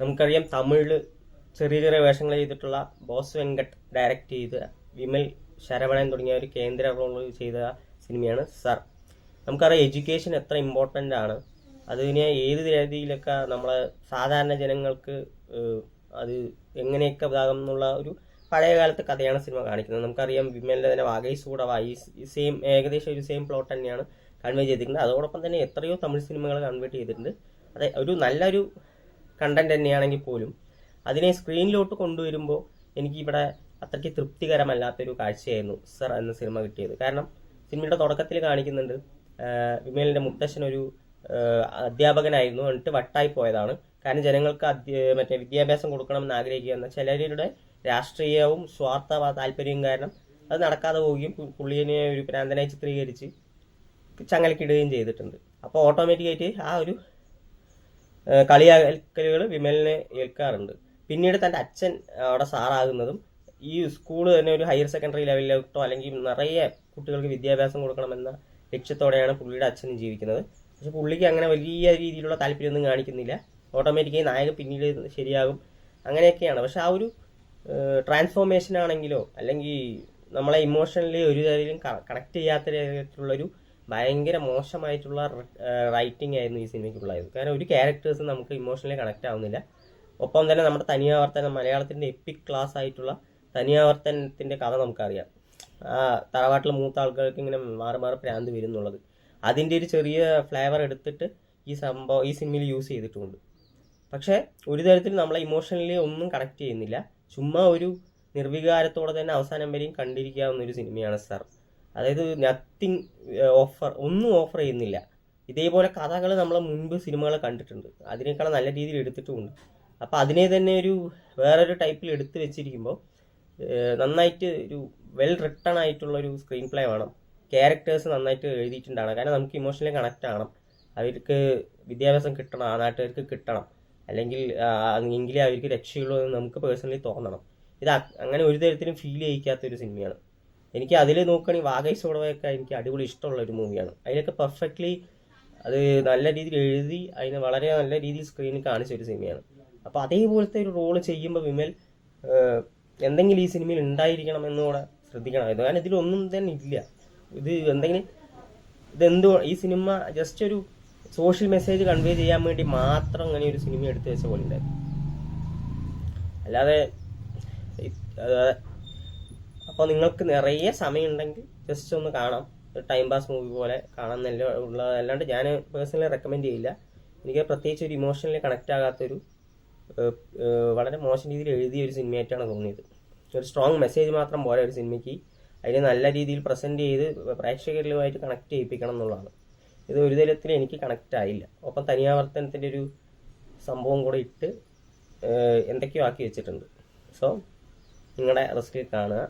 നമുക്കറിയാം തമിഴിൽ ചെറിയ ചെറിയ വേഷങ്ങൾ ചെയ്തിട്ടുള്ള ബോസ് വെങ്കട്ട് ഡയറക്റ്റ് ചെയ്ത് വിമൽ ശരവണൻ തുടങ്ങിയ ഒരു കേന്ദ്ര റോൾ ചെയ്ത സിനിമയാണ് സർ. നമുക്കറിയാം എഡ്യൂക്കേഷൻ എത്ര ഇമ്പോർട്ടൻ്റ് ആണ്. അതിനെ ഏത് രീതിയിലൊക്കെ നമ്മളെ സാധാരണ ജനങ്ങൾക്ക് അത് എങ്ങനെയൊക്കെ ഇതാകും എന്നുള്ള ഒരു പഴയ കാലത്തെ കഥയാണ് സിനിമ കാണിക്കുന്നത്. നമുക്കറിയാം വിമലിൻ്റെ തന്നെ വാഗൈസ് കൂടവ ഈ സെയിം ഏകദേശം ഒരു സെയിം പ്ലോട്ട് തന്നെയാണ് കൺവേ ചെയ്തിരിക്കുന്നത്. അതോടൊപ്പം തന്നെ എത്രയോ തമിഴ് സിനിമകൾ കൺവേർട്ട് ചെയ്തിട്ടുണ്ട്. അതെ, ഒരു നല്ലൊരു കണ്ടന്റ് തന്നെയാണെങ്കിൽ പോലും അതിനെ സ്ക്രീനിലോട്ട് കൊണ്ടുവരുമ്പോൾ എനിക്കിവിടെ അത്രയ്ക്ക് തൃപ്തികരമല്ലാത്തൊരു കാഴ്ചയായിരുന്നു സർ എന്ന സിനിമ കിട്ടിയത്. കാരണം സിനിമയുടെ തുടക്കത്തിൽ കാണിക്കുന്നുണ്ട് വിമലിൻ്റെ മുത്തശ്ശൻ ഒരു അധ്യാപകനായിരുന്നു, എന്നിട്ട് വട്ടായി പോയതാണ്. കാരണം ജനങ്ങൾക്ക് മറ്റേ വിദ്യാഭ്യാസം കൊടുക്കണമെന്ന് ആഗ്രഹിക്കുക ചിലരുടെ രാഷ്ട്രീയവും സ്വാർത്ഥ താല്പര്യവും കാരണം അത് നടക്കാതെ പോവുകയും പുള്ളിയെ ഒരു ഭ്രാന്തനായി ചിത്രീകരിച്ച് ചങ്ങലക്കിടുകയും ചെയ്തിട്ടുണ്ട്. അപ്പോൾ ഓട്ടോമാറ്റിക്കായിട്ട് ആ ഒരു കളിയാക്കലുകൾ വിമലിനെ ഏൽക്കാറുണ്ട്. പിന്നീട് തൻ്റെ അച്ഛൻ അവിടെ സാറാകുന്നതും ഈ സ്കൂൾ തന്നെ ഒരു ഹയർ സെക്കൻഡറി ലെവലിലോട്ടോ അല്ലെങ്കിൽ നിറയെ കുട്ടികൾക്ക് വിദ്യാഭ്യാസം കൊടുക്കണമെന്ന ലക്ഷ്യത്തോടെയാണ് പുള്ളിയുടെ അച്ഛനും ജീവിക്കുന്നത്. പക്ഷെ പുള്ളിക്ക് അങ്ങനെ വലിയ രീതിയിലുള്ള താല്പര്യമൊന്നും കാണിക്കുന്നില്ല. ഓട്ടോമാറ്റിക്കായി നായകൻ പിന്നീട് ശരിയാകും, അങ്ങനെയൊക്കെയാണ്. പക്ഷെ ആ ഒരു ട്രാൻസ്ഫോർമേഷൻ ആണെങ്കിലോ അല്ലെങ്കിൽ നമ്മളെ ഇമോഷണലി ഒരു തരത്തിലും കണക്ട് ചെയ്യാത്ത തരത്തിലുള്ളൊരു ഭയങ്കര മോശമായിട്ടുള്ള റൈറ്റിംഗ് ആയിരുന്നു ഈ സിനിമയ്ക്കുള്ളത്. കാരണം ഒരു ക്യാരക്ടേഴ്സും നമുക്ക് ഇമോഷണലി കണക്ട് ആവുന്നില്ല. ഒപ്പം തന്നെ നമ്മുടെ തനിയാവർത്തനം, മലയാളത്തിൻ്റെ എപ്പിക് ക്ലാസ് ആയിട്ടുള്ള തനിയാവർത്തനത്തിൻ്റെ കഥ നമുക്കറിയാം. ആ തറവാട്ടിലെ മൂത്ത ആൾക്കാർക്ക് ഇങ്ങനെ മാറി മാറി പ്രാന്ത് വരുന്നുള്ളത്, അതിൻ്റെ ഒരു ചെറിയ ഫ്ലേവർ എടുത്തിട്ട് ഈ സിനിമയിൽ യൂസ് ചെയ്തിട്ടുമുണ്ട്. പക്ഷേ ഒരു തരത്തിൽ നമ്മളെ ഇമോഷണലി ഒന്നും കണക്ട് ചെയ്യുന്നില്ല. ചുമ്മാ ഒരു നിർവികാരത്തോടെ തന്നെ അവസാനം വരെയും കണ്ടിരിക്കാവുന്ന ഒരു സിനിമയാണ് സർ. അതായത് നത്തിങ് ഒന്നും ഓഫർ ചെയ്യുന്നില്ല. ഇതേപോലെ കഥകൾ നമ്മൾ മുൻപ് സിനിമകൾ കണ്ടിട്ടുണ്ട്, അതിനേക്കാൾ നല്ല രീതിയിൽ എടുത്തിട്ടുമുണ്ട്. അപ്പോൾ അതിനെ തന്നെ ഒരു വേറൊരു ടൈപ്പിൽ എടുത്തു വെച്ചിരിക്കുമ്പോൾ നന്നായിട്ട് ഒരു വെൽ റിട്ടൺ ആയിട്ടുള്ളൊരു സ്ക്രീൻ പ്ലേ വേണം. ക്യാരക്ടേഴ്സ് നന്നായിട്ട് എഴുതിയിട്ടുണ്ടാണ്. കാരണം നമുക്ക് ഇമോഷണലി കണക്റ്റ് ആവണം. അവർക്ക് വിദ്യാഭ്യാസം കിട്ടണം, ആ നാട്ടുകാർക്ക് കിട്ടണം, അല്ലെങ്കിൽ എങ്കിലേ അവർക്ക് രക്ഷയുള്ളൂ എന്ന് നമുക്ക് പേഴ്സണലി തോന്നണം. ഇത് അങ്ങനെ ഒരു തരത്തിലും ഫീൽ ചെയ്യിക്കാത്തൊരു സിനിമയാണ്. എനിക്ക് അതിൽ നോക്കുകയാണെങ്കിൽ വാഗൈസ് കൂടവയൊക്കെ എനിക്ക് അടിപൊളി ഇഷ്ടമുള്ള ഒരു മൂവിയാണ്. അതിലൊക്കെ പെർഫെക്റ്റ്ലി അത് നല്ല രീതിയിൽ എഴുതി അതിനെ വളരെ നല്ല രീതിയിൽ സ്ക്രീനിൽ കാണിച്ച ഒരു സിനിമയാണ്. അപ്പോൾ അതേപോലത്തെ ഒരു റോള് ചെയ്യുമ്പോൾ വിമൽ എന്തെങ്കിലും ഈ സിനിമയിൽ ഉണ്ടായിരിക്കണം എന്നുകൂടെ ശ്രദ്ധിക്കണമായിരുന്നു. കാരണം ഇതിലൊന്നും തന്നെ ഇല്ല. ഇതെന്തോ ഈ സിനിമ ജസ്റ്റ് ഒരു സോഷ്യൽ മെസ്സേജ് കൺവേ ചെയ്യാൻ വേണ്ടി മാത്രം അങ്ങനെ ഒരു സിനിമ എടുത്തു വെച്ച പോലെ ഉണ്ടായിരുന്നു. അല്ലാതെ അപ്പോൾ നിങ്ങൾക്ക് നിറയെ സമയമുണ്ടെങ്കിൽ ജസ്റ്റ് ഒന്ന് കാണാം, ടൈം പാസ് മൂവി പോലെ കാണാൻ നല്ല ഉള്ളത്. അല്ലാണ്ട് ഞാൻ പേഴ്സണലി റെക്കമെൻഡ് ചെയ്യില്ല. എനിക്ക് പ്രത്യേകിച്ച് ഒരു ഇമോഷണലി കണക്റ്റ് ആകാത്തൊരു വളരെ മോശം രീതിയിൽ എഴുതിയ ഒരു സിനിമയായിട്ടാണ് തോന്നിയത്. ഒരു സ്ട്രോങ് മെസ്സേജ് മാത്രം പോലെ ഒരു സിനിമയ്ക്ക് അതിനെ നല്ല രീതിയിൽ പ്രസൻറ്റ് ചെയ്ത് പ്രേക്ഷകരുമായിട്ട് കണക്ട് ചെയ്യിപ്പിക്കണം എന്നുള്ളതാണ്. ഇത് ഒരു തരത്തിൽ എനിക്ക് കണക്റ്റ് ആയില്ല. ഒപ്പം തനിയാവർത്തനത്തിൻ്റെ ഒരു സംഭവം കൂടെ ഇട്ട് എന്തൊക്കെയോ ആക്കി വെച്ചിട്ടുണ്ട്. സോ നിങ്ങളുടെ റിസ്കിൽ കാണുക.